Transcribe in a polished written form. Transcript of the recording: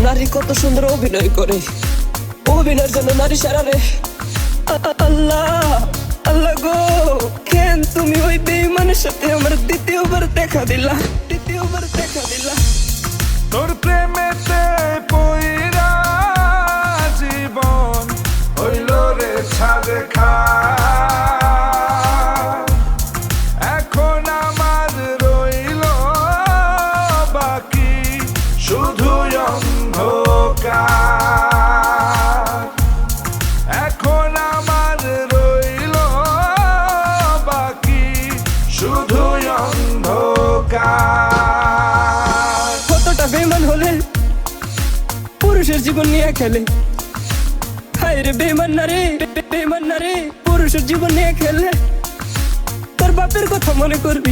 নারী কত সুন্দর অভিনয় করে, অভিনয়ের জন্য নারী সারা রে। আল্লাহ আল্লাহ গো, কেন তুমি ওই বেঈমানের সাথে আমার দ্বিতীয়বার দেখা দিলা? তোর প্রেমেতে পইরা জীবন হইল রে ছাদে খা। এখন আমার রইল বাকি শুধু অন্ধকার। এখন আমার রইল বাকি শুধু অন্ধকার। কতটা বেঈমান হলে পুরুষের জীবন নিয়ে খেলে। হায় রে বেঈমান না রে, পুরুষের জীবন নিয়ে খেলে। তোর বাপের কথা মনে করবি।